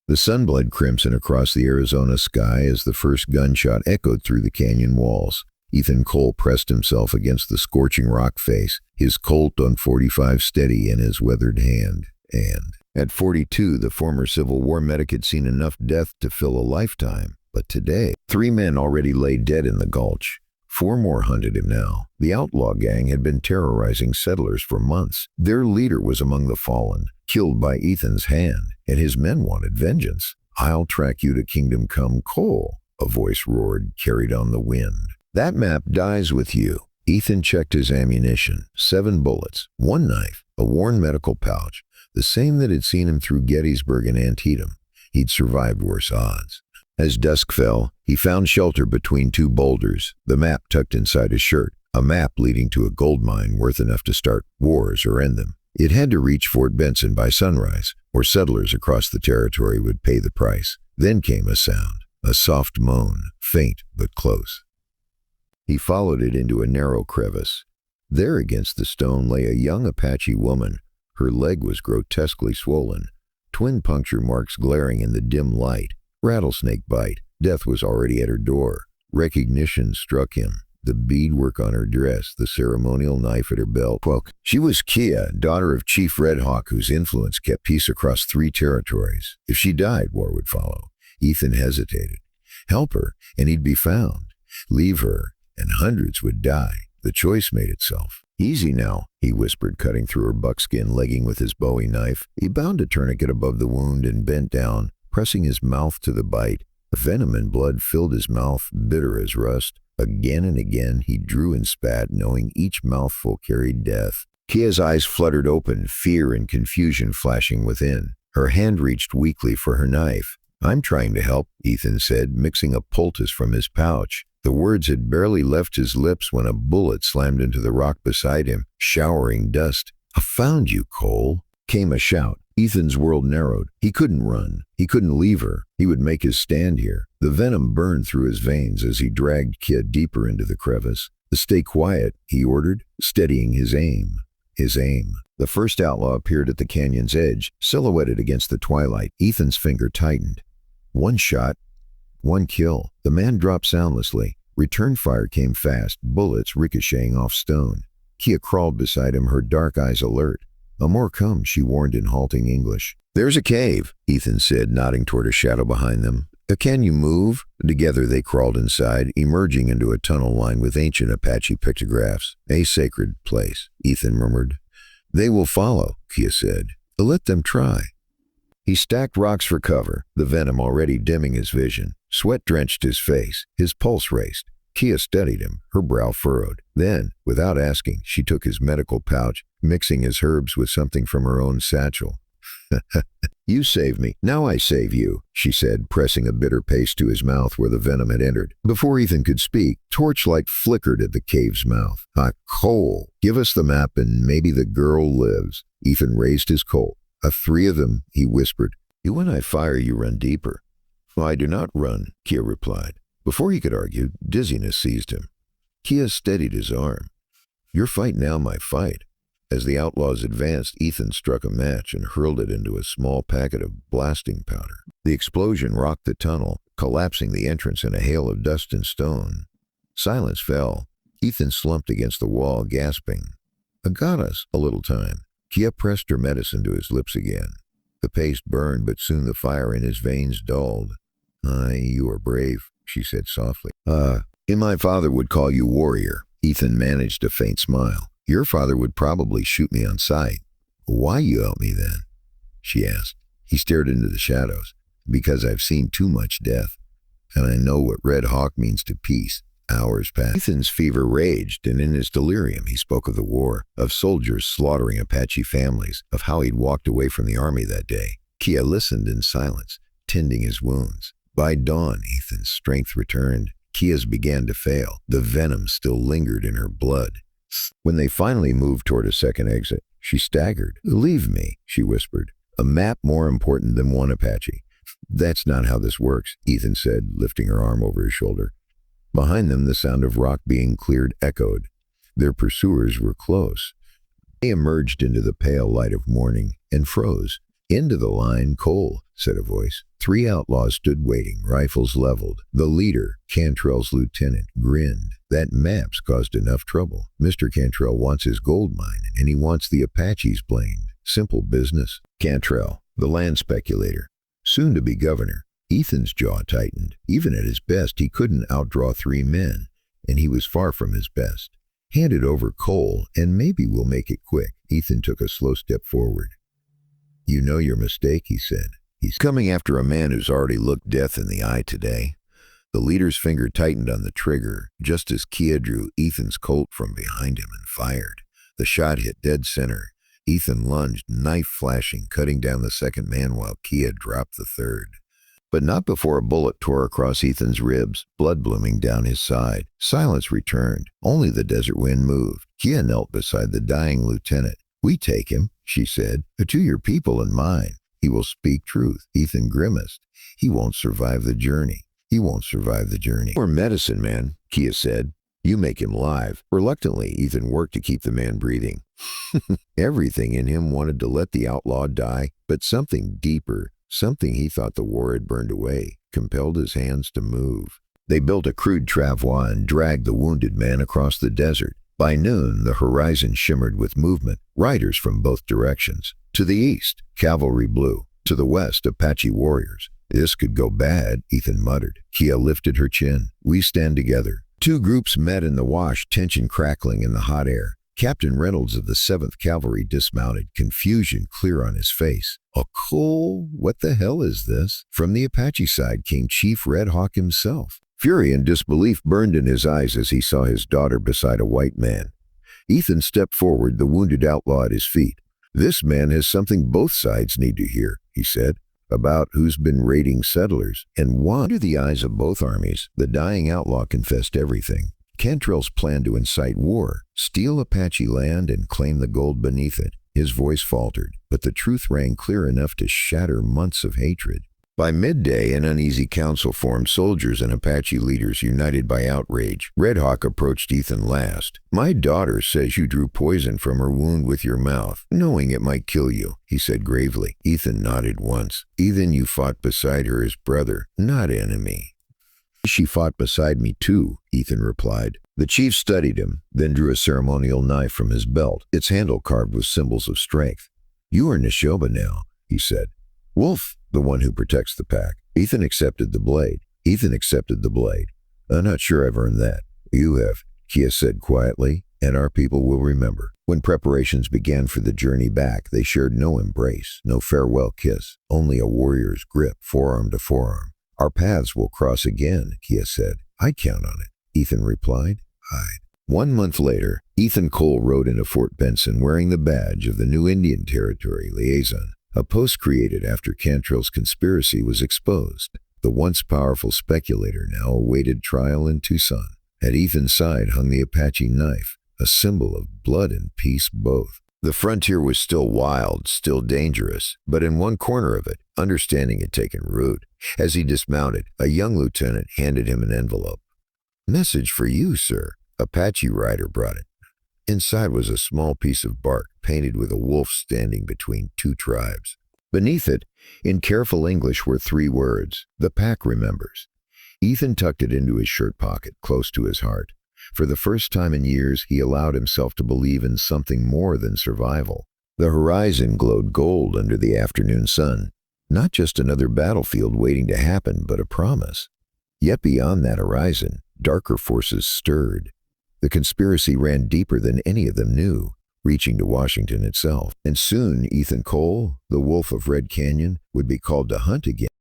The sun bled crimson across the Arizona sky as the first gunshot echoed through the canyon walls. Ethan Cole pressed himself against the scorching rock face, his Colt on .45 steady in his weathered hand. And at 42, the former Civil War medic had seen enough death to fill a lifetime. But today, 3 men already lay dead in the gulch. 4 more hunted him now. The outlaw gang had been terrorizing settlers for months. Their leader was among the fallen, killed by Ethan's hand, and his men wanted vengeance. "I'll track you to Kingdom Come, Cole," a voice roared, carried on the wind. "That map dies with you." Ethan checked his ammunition. 7 bullets, 1 knife, a worn medical pouch, the same that had seen him through Gettysburg and Antietam. He'd survived worse odds. As dusk fell, he found shelter between 2 boulders, the map tucked inside his shirt, a map leading to a gold mine worth enough to start wars or end them. It had to reach Fort Benson by sunrise, or settlers across the territory would pay the price. Then came a sound, a soft moan, faint but close. He followed it into a narrow crevice. There against the stone lay a young Apache woman. Her leg was grotesquely swollen, twin puncture marks glaring in the dim light. Rattlesnake bite. Death was already at her door. Recognition struck him. The beadwork on her dress, the ceremonial knife at her belt. She was Kia, daughter of Chief Red Hawk, whose influence kept peace across 3 territories. If she died, war would follow. Ethan hesitated. Help her, and he'd be found. Leave her, and hundreds would die. The choice made itself. "Easy now," he whispered, cutting through her buckskin legging with his Bowie knife. He bound a tourniquet above the wound and bent down, pressing his mouth to the bite. Venom and blood filled his mouth, bitter as rust. Again and again he drew and spat, knowing each mouthful carried death. Kia's eyes fluttered open, fear and confusion flashing within. Her hand reached weakly for her knife. "I'm trying to help," Ethan said, mixing a poultice from his pouch. The words had barely left his lips when a bullet slammed into the rock beside him, showering dust. "I found you, Cole," came a shout. Ethan's world narrowed. He couldn't run. He couldn't leave her. He would make his stand here. The venom burned through his veins as he dragged Kia deeper into the crevice. "Stay quiet," he ordered, steadying his aim. The first outlaw appeared at the canyon's edge, silhouetted against the twilight. Ethan's finger tightened. 1 shot. 1 kill. The man dropped soundlessly. Return fire came fast, bullets ricocheting off stone. Kia crawled beside him, her dark eyes alert. "A more come," she warned in halting English. "There's a cave," Ethan said, nodding toward a shadow behind them. "Can you move?" Together they crawled inside, emerging into a tunnel lined with ancient Apache pictographs. "A sacred place," Ethan murmured. "They will follow," Kia said. "Let them try." He stacked rocks for cover, the venom already dimming his vision. Sweat drenched his face. His pulse raced. Kia studied him, her brow furrowed. Then, without asking, she took his medical pouch, mixing his herbs with something from her own satchel. "You saved me. Now I save you," she said, pressing a bitter paste to his mouth where the venom had entered. Before Ethan could speak, torchlight flickered at the cave's mouth. "Cole, give us the map and maybe the girl lives." Ethan raised his Colt. 3 of them," he whispered. "When I fire, you run deeper." "I do not run," Kia replied. Before he could argue, dizziness seized him. Kia steadied his arm. "Your fight now, my fight." As the outlaws advanced, Ethan struck a match and hurled it into a small packet of blasting powder. The explosion rocked the tunnel, collapsing the entrance in a hail of dust and stone. Silence fell. Ethan slumped against the wall, gasping. "Got us a little time." Kia pressed her medicine to his lips again. The paste burned, but soon the fire in his veins dulled. You are brave," she said softly. And my father would call you warrior." Ethan managed a faint smile. "Your father would probably shoot me on sight." "Why you help me then?" she asked. He stared into the shadows. "Because I've seen too much death, and I know what Red Hawk means to peace." Hours passed. Ethan's fever raged, and in his delirium he spoke of the war, of soldiers slaughtering Apache families, of how he'd walked away from the army that day. Kia listened in silence, tending his wounds. By dawn, Ethan's strength returned. Kia's began to fail. The venom still lingered in her blood. When they finally moved toward a second exit, she staggered. "Leave me," she whispered. "A map more important than 1 Apache." "That's not how this works," Ethan said, lifting her arm over his shoulder. Behind them, the sound of rock being cleared echoed. Their pursuers were close. They emerged into the pale light of morning and froze. "Into the line, Cole," said a voice. 3 outlaws stood waiting, rifles leveled. The leader, Cantrell's lieutenant, grinned. That map's caused enough trouble. Mr. Cantrell wants his gold mine, and he wants the Apaches blamed. Simple business. Cantrell, the land speculator, soon to be governor. Ethan's jaw tightened. Even at his best, he couldn't outdraw 3 men, and he was far from his best. Hand it over, Cole, and maybe we'll make it quick. Ethan took a slow step forward. You know your mistake, he said. He's coming after a man who's already looked death in the eye today. The leader's finger tightened on the trigger, just as Kia drew Ethan's Colt from behind him and fired. The shot hit dead center. Ethan lunged, knife flashing, cutting down the second man while Kia dropped the third. But not before a bullet tore across Ethan's ribs, blood blooming down his side. Silence returned. Only the desert wind moved. Kia knelt beside the dying lieutenant. We take him, she said, to your people and mine. He will speak truth. Ethan grimaced. He won't survive the journey. He won't survive the journey. Or medicine man, Kia said. You make him live. Reluctantly, Ethan worked to keep the man breathing. Everything in him wanted to let the outlaw die, but something deeper, something he thought the war had burned away, compelled his hands to move. They built a crude travois and dragged the wounded man across the desert. By noon, the horizon shimmered with movement, riders from both directions. To the east, cavalry blew. To the west, Apache warriors. This could go bad, Ethan muttered. Kia lifted her chin. We stand together. 2 groups met in the wash, tension crackling in the hot air. Captain Reynolds of the 7th Cavalry dismounted, confusion clear on his face. A Cole? What the hell is this? From the Apache side came Chief Red Hawk himself. Fury and disbelief burned in his eyes as he saw his daughter beside a white man. Ethan stepped forward, the wounded outlaw at his feet. This man has something both sides need to hear, he said, about who's been raiding settlers. And why? Under the eyes of both armies, the dying outlaw confessed everything. Cantrell's plan to incite war, steal Apache land and claim the gold beneath it. His voice faltered, but the truth rang clear enough to shatter months of hatred. By midday, an uneasy council formed, soldiers and Apache leaders united by outrage. Red Hawk approached Ethan last. My daughter says you drew poison from her wound with your mouth, knowing it might kill you, he said gravely. Ethan nodded once. Even you fought beside her as brother, not enemy. She fought beside me too, Ethan replied. The chief studied him, then drew a ceremonial knife from his belt, its handle carved with symbols of strength. You are Neshoba now, he said. Wolf, the one who protects the pack. Ethan accepted the blade. I'm not sure I've earned that. You have, Kia said quietly, and our people will remember. When preparations began for the journey back, they shared no embrace, no farewell kiss, only a warrior's grip, forearm to forearm. Our paths will cross again, Kia said. I count on it, Ethan replied. 1 month later, Ethan Cole rode into Fort Benson wearing the badge of the New Indian Territory liaison, a post created after Cantrell's conspiracy was exposed. The once powerful speculator now awaited trial in Tucson. At Ethan's side hung the Apache knife, a symbol of blood and peace both. The frontier was still wild, still dangerous, but in one corner of it, understanding had taken root. As he dismounted, a young lieutenant handed him an envelope. Message for you, sir. Apache rider brought it. Inside was a small piece of bark painted with a wolf standing between 2 tribes. Beneath it, in careful English, were 3 words, the pack remembers. Ethan tucked it into his shirt pocket, close to his heart. For the first time in years, he allowed himself to believe in something more than survival. The horizon glowed gold under the afternoon sun. Not just another battlefield waiting to happen, but a promise. Yet beyond that horizon, darker forces stirred. The conspiracy ran deeper than any of them knew, reaching to Washington itself. And soon, Ethan Cole, the wolf of Red Canyon, would be called to hunt again.